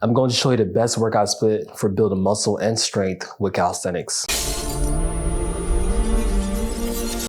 I'm going to show you the best workout split for building muscle and strength with calisthenics.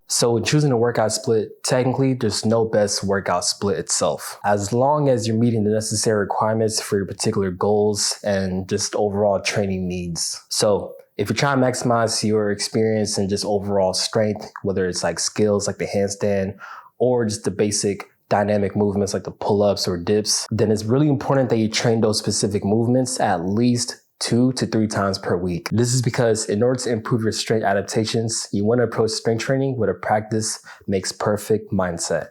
So when choosing a workout split, technically there's no best workout split itself. As long as you're meeting the necessary requirements for your particular goals and just overall training needs. So if you're trying to maximize your experience and just overall strength, whether it's like skills like the handstand or just the basic dynamic movements like the pull-ups or dips, then it's really important that you train those specific movements at least 2 to 3 times per week. This is because in order to improve your strength adaptations, you want to approach strength training with a practice makes perfect mindset.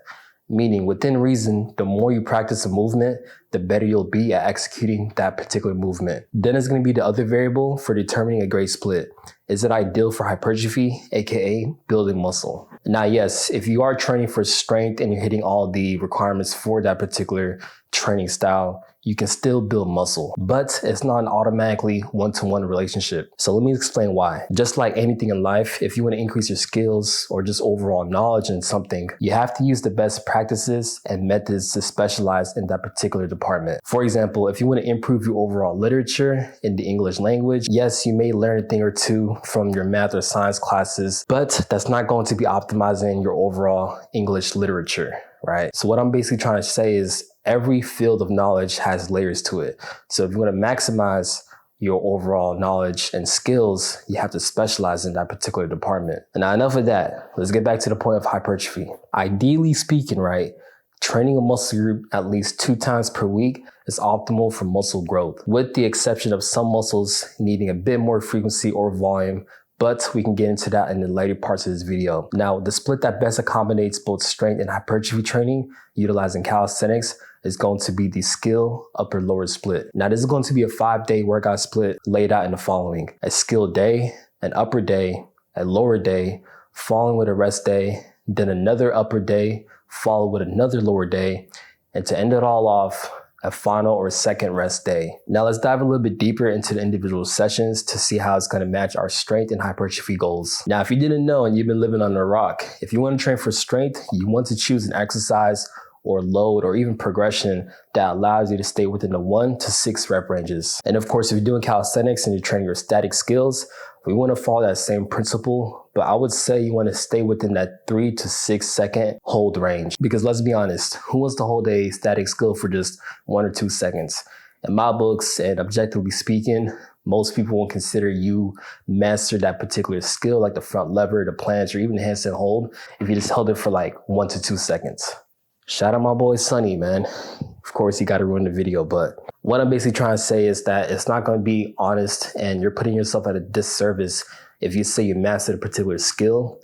Meaning within reason, the more you practice a movement, the better you'll be at executing that particular movement. Then it's going to be the other variable for determining a great split. Is it ideal for hypertrophy, aka building muscle? Now, yes, if you are training for strength and you're hitting all the requirements for that particular training style, you can still build muscle, but it's not an automatically one-to-one relationship. So let me explain why. Just like anything in life, if you want to increase your skills or just overall knowledge in something, you have to use the best practices and methods to specialize in that particular department. For example, if you want to improve your overall literature in the English language, yes, you may learn a thing or two from your math or science classes, but that's not going to be optimizing your overall English literature, right? So what I'm basically trying to say is every field of knowledge has layers to it. So if you want to maximize your overall knowledge and skills, you have to specialize in that particular department. And now enough of that. Let's get back to the point of hypertrophy. Ideally speaking, right, training a muscle group at least 2 times per week is optimal for muscle growth, with the exception of some muscles needing a bit more frequency or volume, but we can get into that in the later parts of this video. Now, the split that best accommodates both strength and hypertrophy training utilizing calisthenics is going to be the skill upper lower split. Now, this is going to be a 5-day workout split laid out in the following: a skill day, an upper day, a lower day, following with a rest day, then another upper day, followed with another lower day, and to end it all off, a final or second rest day. Now let's dive a little bit deeper into the individual sessions to see how it's going to match our strength and hypertrophy goals. Now, if you didn't know and you've been living under a rock, if you want to train for strength, you want to choose an exercise or load or even progression that allows you to stay within the 1 to 6 rep ranges. And of course, if you're doing calisthenics and you're training your static skills, we want to follow that same principle, but I would say you want to stay within that 3 to 6 second hold range. Because let's be honest, who wants to hold a static skill for just 1 or 2 seconds? In my books, and objectively speaking, most people won't consider you mastered that particular skill, like the front lever, the planche, or even the handstand hold, if you just held it for like 1 to 2 seconds. Shout out my boy Sonny, man. Of course, you got to ruin the video, but what I'm basically trying to say is that it's not going to be honest and you're putting yourself at a disservice if you say you mastered a particular skill,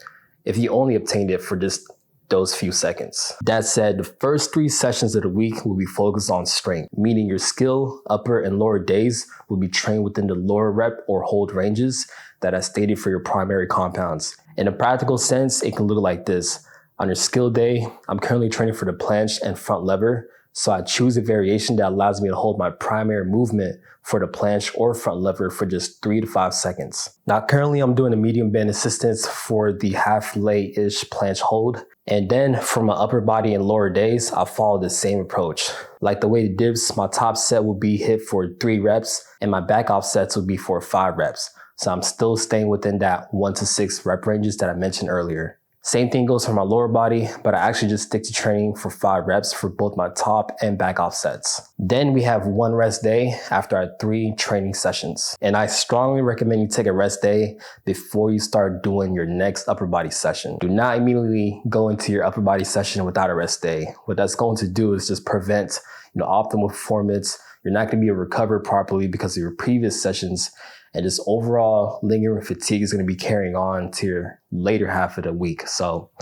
if you only obtained it for just those few seconds. That said, the first 3 sessions of the week will be focused on strength, meaning your skill, upper and lower days will be trained within the lower rep or hold ranges that I stated for your primary compounds. In a practical sense, it can look like this. On your skill day, I'm currently training for the planche and front lever, so I choose a variation that allows me to hold my primary movement for the planche or front lever for just 3 to 5 seconds. Now, currently I'm doing a medium band assistance for the half lay-ish planche hold. And then for my upper body and lower days, I follow the same approach. Like the way the dips, my top set will be hit for 3 reps and my back off sets will be for 5 reps. So I'm still staying within that 1 to 6 rep ranges that I mentioned earlier. Same thing goes for my lower body, but I actually just stick to training for 5 reps for both my top and back off sets. Then we have 1 rest day after our 3 training sessions. And I strongly recommend you take a rest day before you start doing your next upper body session. Do not immediately go into your upper body session without a rest day. What that's going to do is just prevent optimal performance. You're not going to be able to recover properly because of your previous sessions. And just overall lingering fatigue is going to be carrying on to your later half of the week. So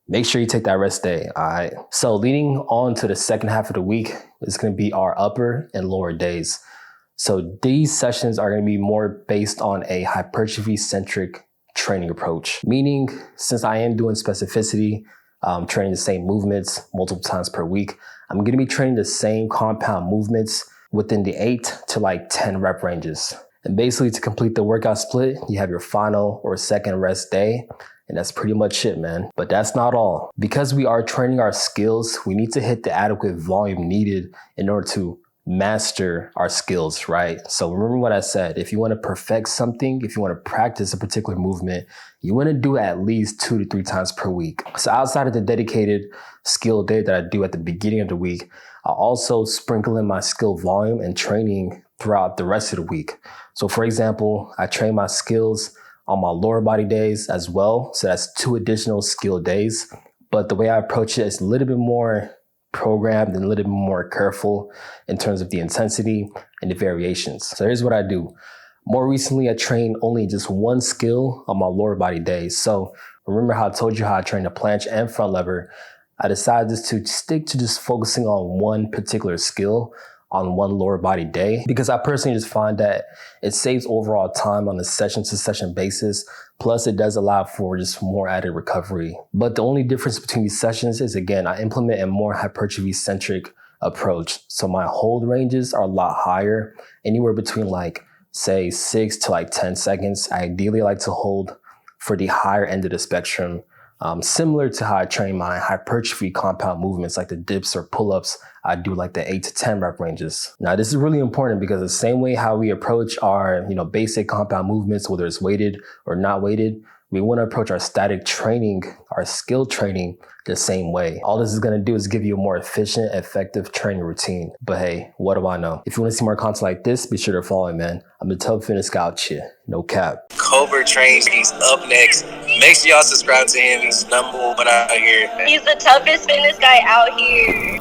make sure you take that rest day, all right? So leading on to the second half of the week is going to be our upper and lower days. So these sessions are going to be more based on a hypertrophy-centric training approach. Meaning, since I am doing specificity, training the same movements multiple times per week, I'm going to be training the same compound movements within the 8 to like 10 rep ranges. And basically to complete the workout split, you have your final or second rest day. And that's pretty much it, man. But that's not all. Because we are training our skills, we need to hit the adequate volume needed in order to master our skills, right? So remember what I said. If you want to perfect something, if you want to practice a particular movement, you want to do it at least 2 to 3 times per week. So outside of the dedicated skill day that I do at the beginning of the week, I also sprinkle in my skill volume and training throughout the rest of the week. So for example, I train my skills on my lower body days as well. So that's 2 additional skill days. But the way I approach it is a little bit more programmed and a little bit more careful in terms of the intensity and the variations. So here's what I do. More recently, I trained only just 1 skill on my lower body days. So remember how I told you how I trained the planche and front lever? I decided just to stick to just focusing on 1 particular skill on 1 lower body day, because I personally just find that it saves overall time on a session to session basis. Plus it does allow for just more added recovery. But the only difference between these sessions is, again, I implement a more hypertrophy centric approach. So my hold ranges are a lot higher, anywhere between say 6 to 10 seconds. I ideally like to hold for the higher end of the spectrum. Similar to how I train my hypertrophy compound movements like the dips or pull-ups, I do the 8 to 10 rep ranges. Now, this is really important because the same way how we approach our basic compound movements, whether it's weighted or not weighted, we want to approach our static training, our skill training, the same way. All this is going to do is give you a more efficient, effective training routine. But hey, what do I know? If you want to see more content like this, be sure to follow me, man. I'm the Tub Fitness Guy out here. No cap. Cobra trains. He's up next. Make sure y'all subscribe to him. He's number 1 out here. He's the toughest fitness guy out here.